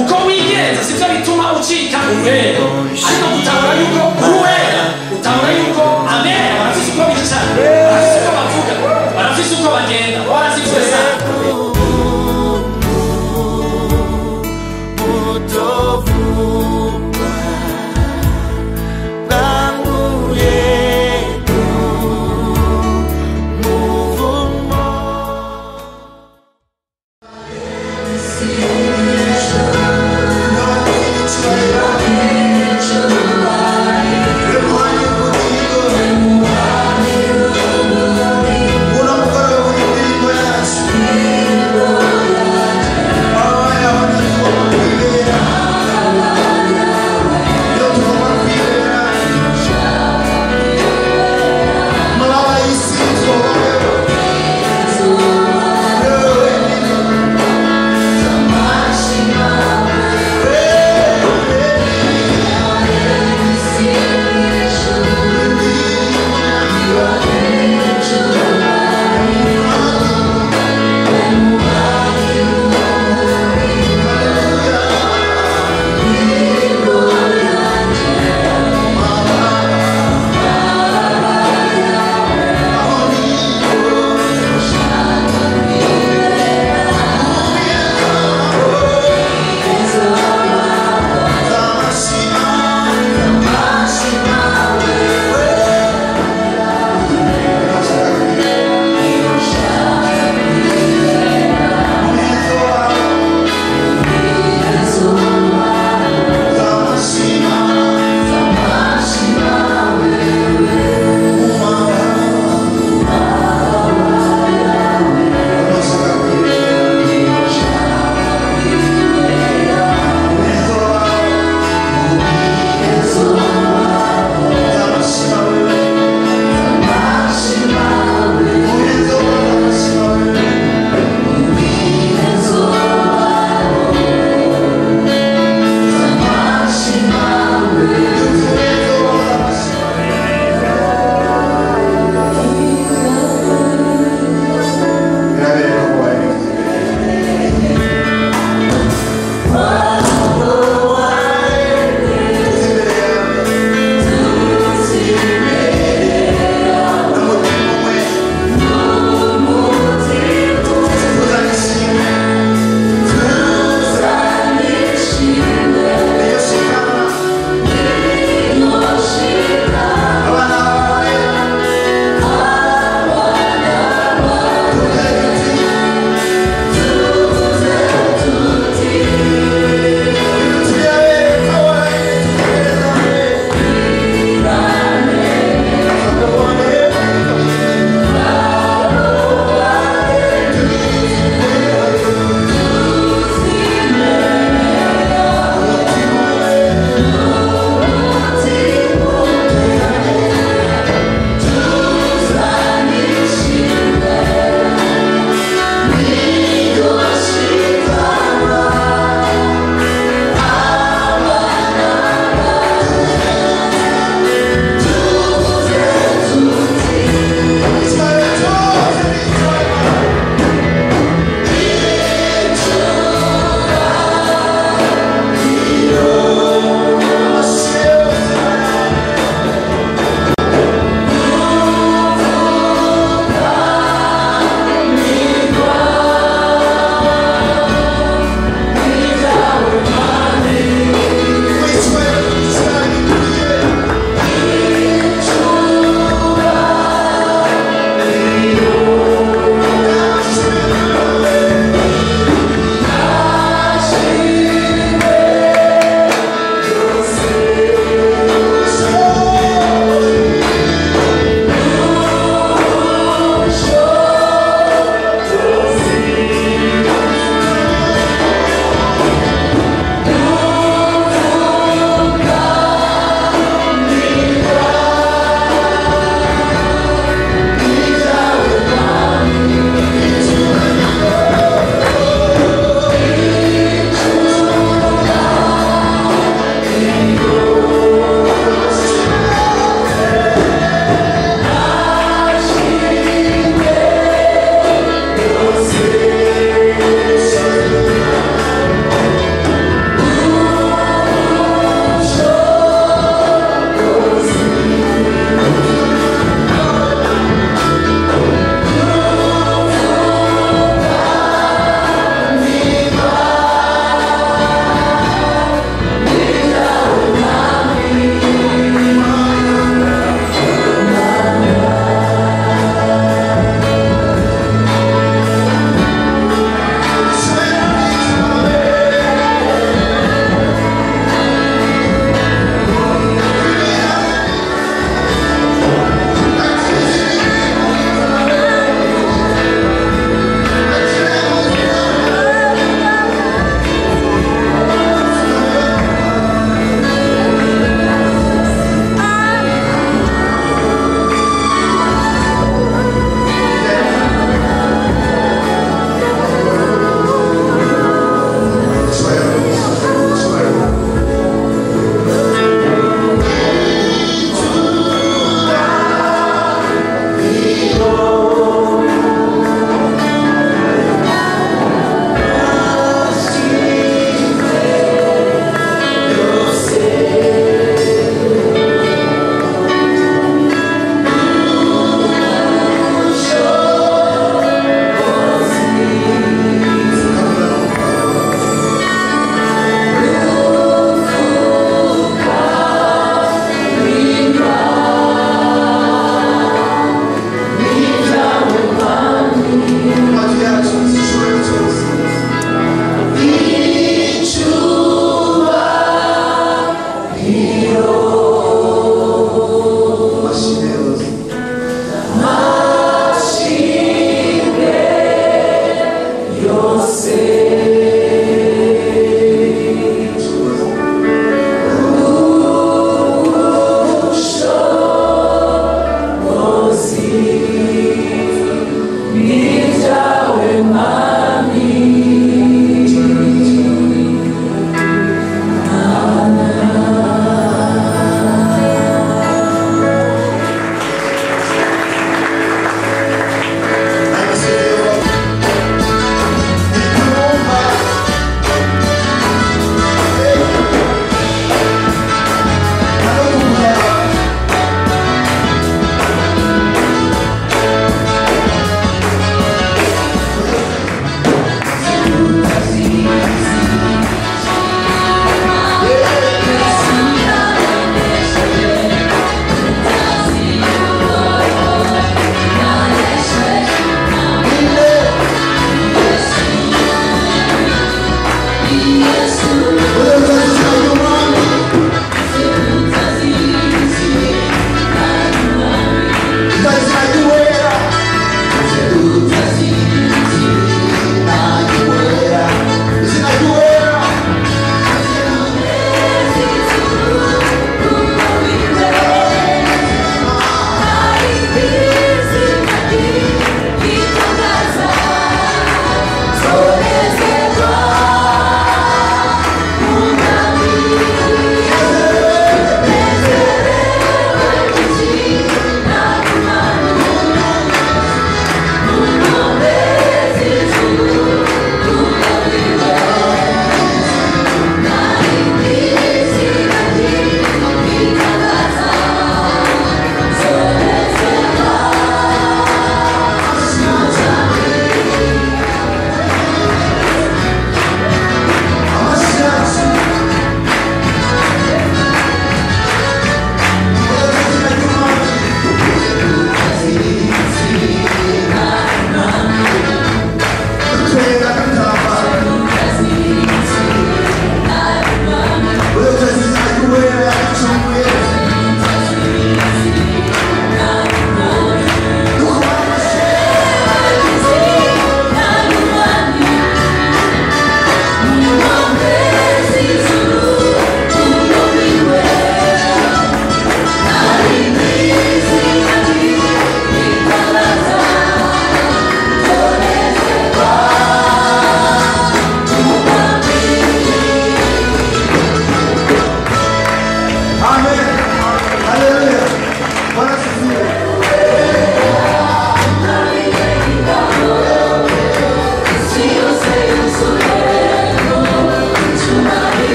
uko wigenza sivyo bituma ucika uwera ariko gutahura yuko uwera utahura yuko abera barafise uko bicara barafise uko bavuga barafise uko bagenda barafise Mama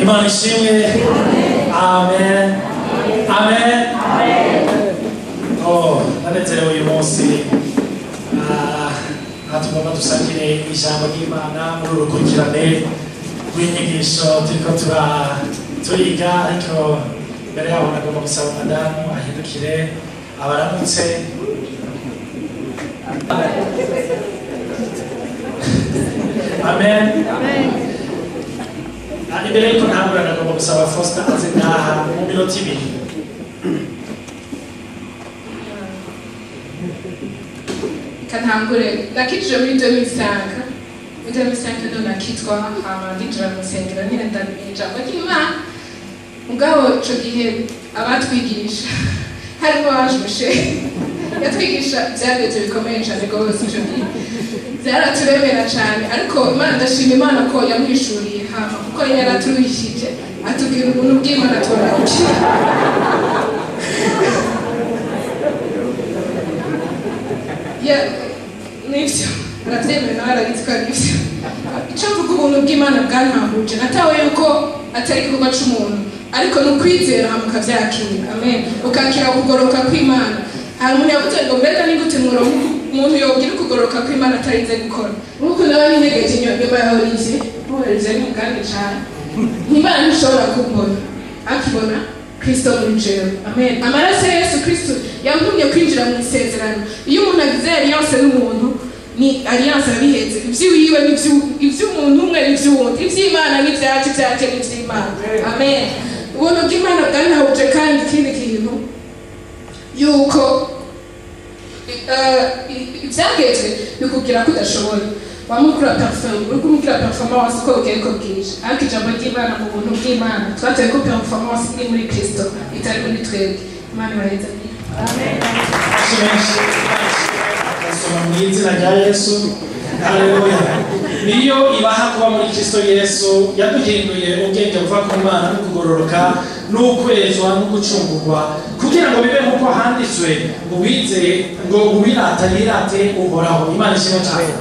Imana ishimwe. Amen. Amen. Oh, nanezerewe uyu munsi tugomba dusangire ijambo ry'Imana muri uru rukurikirane rw'inyigisho turiko turiga, ariko mbere yaho nagomba gusaba madamu ahindukire abaramutse. Amen. Imbere yuko ntangura nagomba gusaba Foster aze ngaha mu minota ibiri. Katangure nakijije muri 2005 ndo nakitwa hama ndinjira mu nsengero nyenda ijambo ry'Imana. Mugabo ico gihe abatwigisha harimo Ange Michel yatwigisha ibyageze bikomeye cyane rwose icyo gihe byaraturemera cyane ariko Imana ndashima Imana ko yamwishuriye hama kuko yaraturishije atubwira ubuntu bw'Imana tubonakira nibyo arabyemera nawe arabitwa nibyo icyo mvuga ubuntu bw'Imana bwantahuje natawe yuko atari igikorwa cy'umuntu ariko ni ukwizera hama ukabyakira amen ukakira kugoroka kw'Imana hari umuntu yavuze ngo mbega ni gute umuntu yobwira ukugoroka kw'Imana atarinze gukora nk'uko nawe n'integeje nyuma yawe izi ntuhereze n'umugambi cyane Imana ntishobora kumbona akibona Kristo muri jewe amen amaraso ya Yesu Kristo yantumye kwinjira mu isezerano iyo umuntu agize alliance n'umuntu ni alliance abiheze iby'iwiwe iby'umuntu umwe n'iby'uwundi iby'Imana n'ibyacu byake n'iby'Imana amen ubuntu bw'Imana bwanahuje kandi ikindi kintu yuko ibyageze bikubwira ko udashoboye wamukura performance uko ugiye ko bwije ariko ijambo ry'Imana mu buntu bw'Imana twatoye ko performance iri muri Kristo itari muri twebwe Imana ibareze amen mu izina rya Yesu haleluya niyo ibaha kuba muri Kristo Yesu yaduhinduye ubwenge buva ku Mana no kugororoka n'ukwezwa no gucungurwa kugira ngo bibe nk'uko handitswe ngo wizeye ngo ubirata yirate uhoraho Imana ishimwe cyane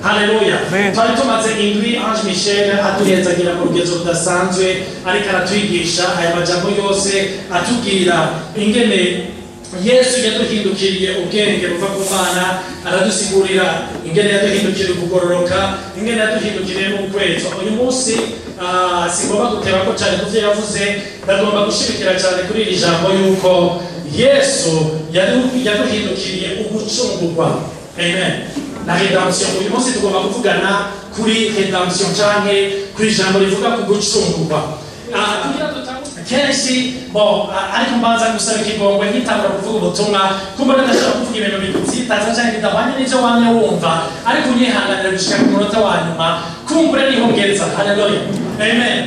haleluya twari tumaze indwi Ange Michel aduhezagira mu rugezo rudasanzwe ariko aratwigisha aya majambo yose atubwira ingene Yesu yaduhindukiriye ubwenge buva ku Mana aradusigurira ingene yaduhindukiriye kugororoka ingene yaduhindukiriye mu kwezwa uyu munsi sigomba guteba ko cyane kuvyo yavuze ndagomba gushimikira cyane kuri iri jambo yuko Yesu yaduhindukiriye ugucungurwa amen la rédemption uyu munsi tugomba kuvugana kuri rédemption canke kuri jambo rivuga ku gucungurwa kenshi ariko mbanza gusaba ikigongwe nkitangura kuvuga ubutumwa kumva ndashaka kuvuga ibintu bigutsitaza cyangwa bidahwanye n'ibyo wamye wumva ariko unyihanganira gushika ku munota wa nyuma kumbure niho ngeza haleluya amen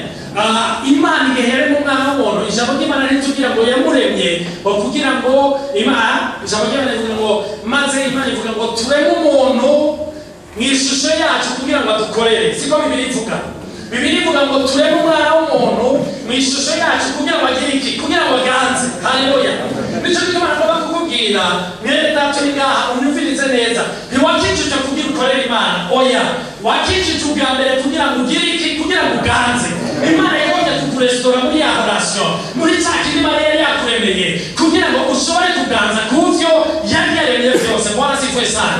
Imana igihe yaremye umwana w'umuntu ijambo ry'Imana ritubwira ngo yamuremye kugira ngo ijambo ry'Imana rivuga ngo maze Imana ivuga ngo tureme umuntu mu ishusho yacu kugira ngo adukorere siko Bibiliya ivuga Bibiliya ivuga ngo tureme umwana w'umuntu mu ishusho yacu kugira ngo agire iki kugira ngo aganze haleluya nicyo gituma ngomba kukubwira mwene data uri ngaha unyumvirize neza ntiwakijije kugira ukorere Imana oya wakijije ubwa mbere kugira ngo ugire iki kugira ngo uganze Imana yabonye kukurestora muri ya relation muri cya kintu Imana yari yakuremeye kugira ngo ushobore kuganza kuvyo yari yaremye byose bwana sifwe sana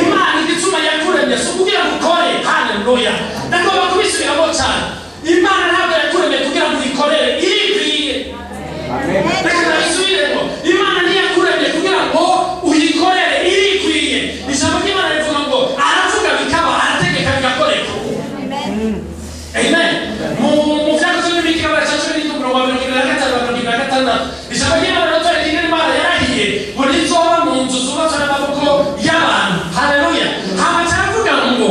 Imana igituma yakuremye so kugira ngo ukore haleluya ndagomba kubisubiramo cyane Imana ntabwo yakuremeye kugira ngo uyikorere irikwiye amen reka ndabisubiremo Imana ntiyakuremeye kugira ngo uyikorere irikwiye ijambo ry'Imana rivuga ngo aravuga bikaba arategeka bigakoreka amen mu vyakozwe n'ibikira bacacwe n'itunguro wa 19 ijambo ry'Imana rotore ry'Imana Imana yarahiye ngo rizoba mu nzu zubatswe n'amaboko y'abantu haleluya hama caravuga ngo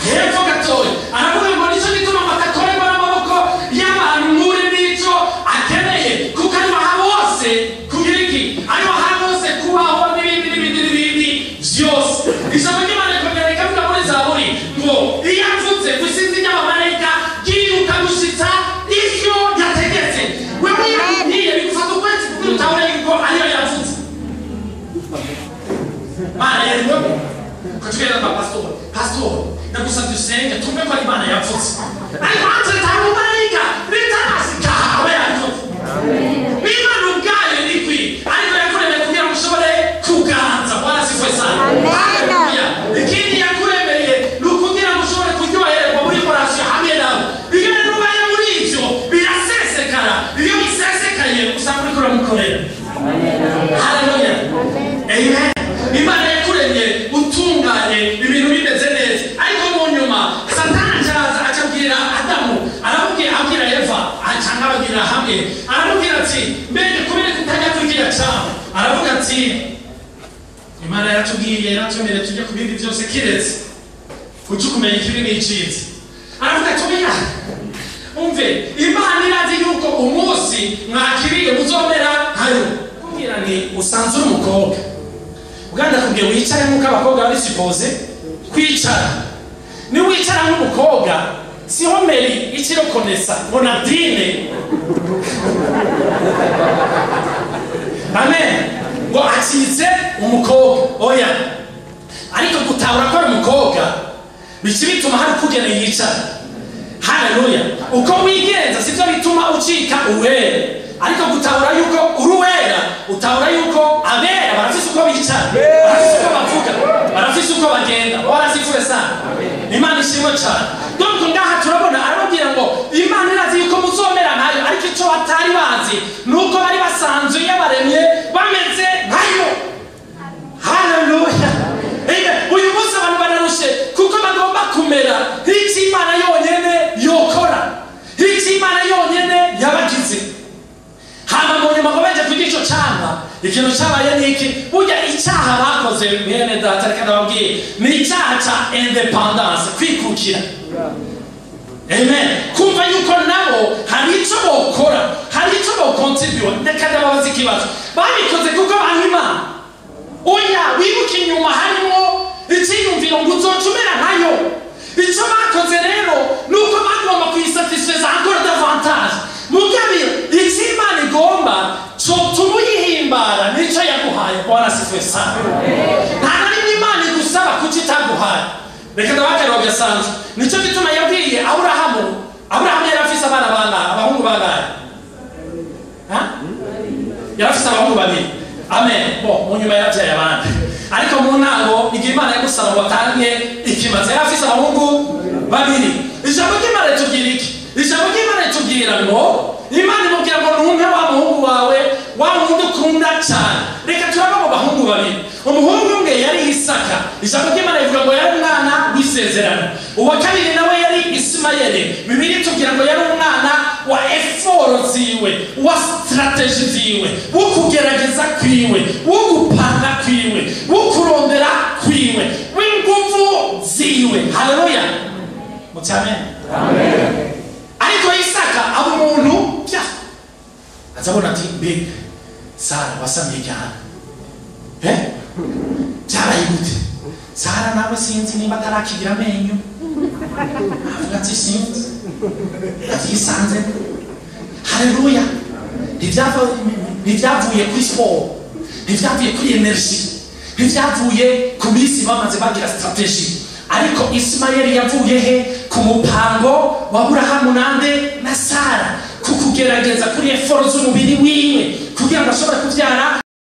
hepfo gatoya aravuga ngo nicyo gituma batakorerwa n'amaboko y'abantu muri n'icyo akeneye kuko ariho aha bose kugira iki ariho aha bose kubaho n'ibindi vyose ijambo ry'Imana rikomeye rikavuga muri Zaburi ngo iyo mvutse gusinzi ry'abamarayika giruka gushitsa ivyo yategetse wewe niye bigufata ukwezi kugira utabone yuko ariyo yavutse Mana yariwe kutugenda kwa pastor ndagusabye usenge tumve ko Imana yavutse ariko hanze ntabwo marayika bitanasika abe yavutse Imana ubwayo ni kwi ariko yakuremeye kugira ngo ushobore kuganza bwana sifwe sana haleluya ikindi yakuremeye ni ukugira ngo ushobore kuryohererwa muri korasiyo hamwe nawe bigane n'ubaye muri ivyo birasesekara iyo bisesekaye usanga uriko uramukorera haleluya amen Imana yakuremye utunganye ibintu bimeze neza ariko mu nyuma Satani araza acabwira Adamu abwira Eva acanga abwira hamwe aramubwira ati mbere kubera kutajya kugira cyane aravuga ati Imana yatubwiye natwemereye tujye ku bindi byose kiretse kuki kumenya ikibi n'icitse aravuga ati oya umve Imana irazi yuko umunsi mwakiriye muzomera hayo kugira ni ni usanze uri umukobwa uganda kubwiye wicare nk'uko abakobwa bari sipoze kwicara ni wicara nk'umukobwa siho meri ikirokonesa ngo Nadine amen ngo acitse umukobwa oya ariko gutahura ko ari umukobwa bici bituma hari kugeneye yicara. Haleluya. Uko wigenza sivyo bituma ucika uwera, ariko gutahura yuko uruwera utahura yuko abera barafise uko bicara, barafise uko bavuga, barafise uko bagenda. Barasifuwe sana. Imana ishimwe cyane. Donc ngaha turabona arababwira ngo Imana irazi yuko muzomera nayo, ariko icyo batari bazi nuko bari basanzwe yabaremye bameze nkayo. Haleluya. Uyu munsi abantu bararushe kuko bagomba kumera nk'icyo Imana yonyene yokora, nk'icyo Imana yonyene yabagize. Hama mu nyuma ngo baje kugira ico cyaha, ikintu cyabaye niki? Burya icyaha bakoze bene data reka ndababwiye ni icyaha ca independence, kwikukira. Amen. Kumva yuko nabo hari icyo bokora, hari icyo bokontribute. Reka ndababaza ikibazo, babikoze kuko bahima? Oya, wibuka inyuma harimo icyiyumviro ngo uzocumera nkayo. Icyo bakoze rero nuko bagomba kwisatisfeza encore davantage. Mugabiro icyo Imana igomba cyo tumuyihimbara nicyo yaguhaye. Barasifuwe sana. Nta nari Imana igusaba kuki itaguhaye. Reka ndabakare bagasanzwe. Nicyo gituma yabwiye Abrahamu yari afise abana bana, abahungu bangahe? Yari afise abahungu babiri. Amen. Mu nyuma yabyaye abandi, ariko mu ntango igihe Imana yagusaba ngo atange ikimaze yari afise abahungu babiri. Ijambo ry'Imana ritubwira iki? Ijambo ry'Imana ritubwira ngo Imana imubwira ngo ntumpe wa muhungu wawe, wa muhungu ukunda cyane. Reka turaba mu bahungu babiri. Umuhungu umwe yari Isaka. Ijambo ry'Imana rivuga ngo yari umwana w'isezerano. Uwa kabiri nawe yari Ismaeli. Bibiri tubwira ngo yari umwana wa effort ziwe, wa strategy ziwe, wo kugerageza kwiwe, wo gupanga kwiwe, wo kurondera kwiwe, w'inguvu ziwe. Haleluya. Mutame. Amen. Ariko Isaka abo umuntu bya azabona ati mbe Sara wasamye cyane. Cyaraye gute? Sara nawe sinzi nimba atarakigira amenyo. Ati sinzi. Ati sanze. Haleluya. Ntibyavuye kuri sport, ntibyavuye kuri energy, ntibyavuye ku bisi bamaze bagira strategy. Ariko Ismaeli yavuye he? Ku mupango wa Abrahamu na Sara, kukugerageza kuri effort z'umubiri wiwe kugira ngo ashobore kubyara